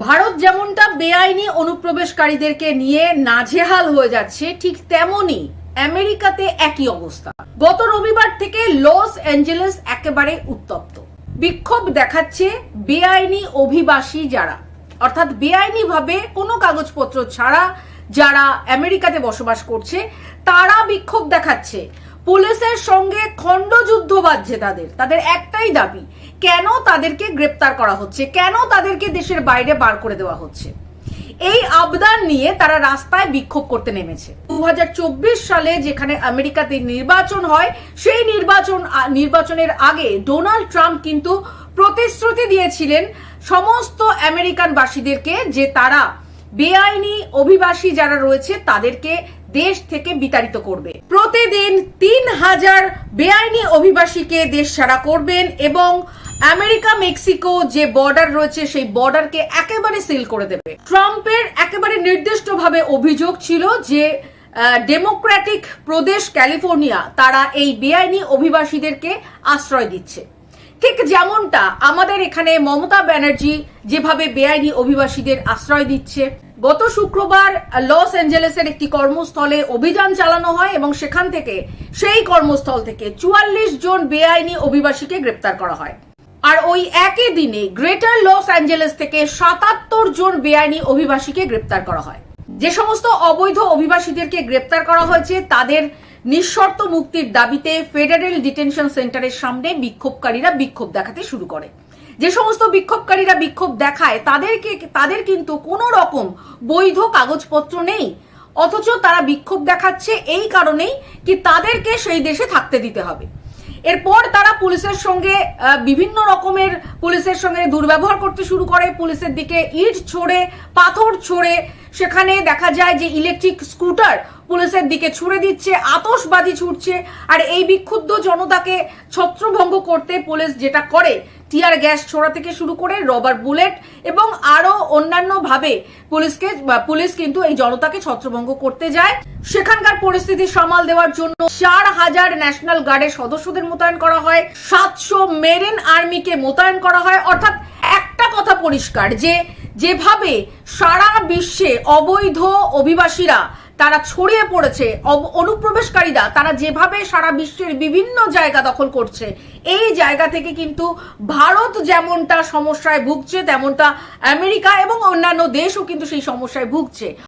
ভারত যেমনটা বেআইনি অনুপ্রবেশকারীদেরকে নিয়ে নাজেহাল হয়ে যাচ্ছে, ঠিক তেমনি আমেরিকাতে একই অবস্থা। গত রবিবার থেকে লস অ্যাঞ্জেলেস একেবারে উত্তপ্ত। বিক্ষোভ দেখাচ্ছে বেআইনি অভিবাসী যারা, অর্থাৎ বেআইনি ভাবে কোনো কাগজপত্র ছাড়া যারা আমেরিকাতে বসবাস করছে, তারা বিক্ষোভ দেখাচ্ছে। পুলিশের সঙ্গে খণ্ডযুদ্ধ বাজছে তাদের একটাই দাবি, কেন তাদেরকে গ্রেপ্তার করা হচ্ছে, কেন তাদেরকে দেশের বাইরে বার করে দেওয়া হচ্ছে। এই আবদার নিয়ে তারা রাস্তায় বিক্ষোভ করতে নেমেছে। 2024 সালে যেখানে আমেরিকাতে নির্বাচন হয়, সেই নির্বাচনের আগে ডোনাল্ড ট্রাম্প কিন্তু প্রতিশ্রুতি দিয়েছিলেন সমস্ত আমেরিকানবাসীদেরকে যে তারা বেআইনি অভিবাসী যারা রয়েছে তাদেরকে দেশ থেকে বিতাড়িত করবে। প্রতিদিন 3000 বেআইনি অভিবাসীকে দেশ ছাড়া করবেন এবং আমেরিকা মেক্সিকো যে বর্ডার রয়েছে সেই বর্ডারকে একেবারে সিল করে দেবে। ট্রাম্পের একেবারে নির্দিষ্টভাবে অভিযোগ ছিল যে ডেমোক্রেটিক প্রদেশ ক্যালিফোর্নিয়া তারা এই বেআইনি অভিবাসীদেরকে আশ্রয় দিচ্ছে। ঠিক যেমনটা আমাদের এখানে মমতা ব্যানার্জি যেভাবে বেআইনি অভিবাসীদের আশ্রয় দিচ্ছে। গত শুক্রবার লস অ্যাঞ্জেলেসের একটি কর্মস্থলে অভিযান চালানো হয় এবং সেখান থেকে সেই কর্মস্থল থেকে 44 জন বেআইনি অভিবাসীকে গ্রেপ্তার করা হয়। আর ওই একই দিনে গ্রেটার লস অ্যাঞ্জেলেস থেকে 77 জন বেআইনি অভিবাসীকে গ্রেপ্তার করা হয়। যে সমস্ত অবৈধ অভিবাসীদেরকে গ্রেপ্তার করা হয়েছে তাদের নিঃশর্ত মুক্তির দাবিতে ফেডারেল ডিটেনশন সেন্টারের সামনে বিক্ষোভকারীরা বিক্ষোভ দেখাতে শুরু করে। যে সমস্ত বিক্ষোভকারীরা বিক্ষোভ দেখায় তাদের কিন্তু কোনো রকম বৈধ কাগজপত্র নেই, অথচ তারা বিক্ষোভ দেখাচ্ছে এই কারণেই কি তাদেরকে সেই দেশে থাকতে দিতে হবে। এরপর তারা পুলিশের সঙ্গে বিভিন্ন রকমের দুর্ব্যবহার করতে শুরু করে। পুলিশের দিকে ইট ছোড়ে, পাথর ছোড়ে, সেখানে দেখা যায় যে ইলেকট্রিক স্কুটার পুলিশের দিকে ছুড়ে দিচ্ছে, আতশবাজি ছুটছে। আর এই বিক্ষুব্ধ জনতাকে ছত্রভঙ্গ করতে পুলিশ যেটা করে, টিয়ার গ্যাস ছোড়া থেকে শুরু করে রবার বুলেট এবং আরো অন্যান্য ভাবে পুলিশ কিন্তু এই জনতাকে ছত্রভঙ্গ করতে যায়। সেখানকার পরিস্থিতি সামাল দেওয়ার জন্য 4000 ন্যাশনাল গার্ডের সদস্যদের মোতায়েন করা হয়, 700 মেরিন আর্মিকে মোতায়েন করা হয়। অর্থাৎ একটা কথা পরিষ্কার যে যেভাবে সারা বিশ্বে অবৈধ অভিবাসীরা তারা ছড়িয়ে পড়েছে, অনুপ্রবেশকারীরা তারা যেভাবে সারা বিশ্বের বিভিন্ন জায়গা দখল করছে, এই জায়গা থেকে কিন্তু ভারত যেমনটা সমস্যায় ভুগছে তেমনটা আমেরিকা এবং অন্যান্য দেশও কিন্তু সেই সমস্যায় ভুগছে।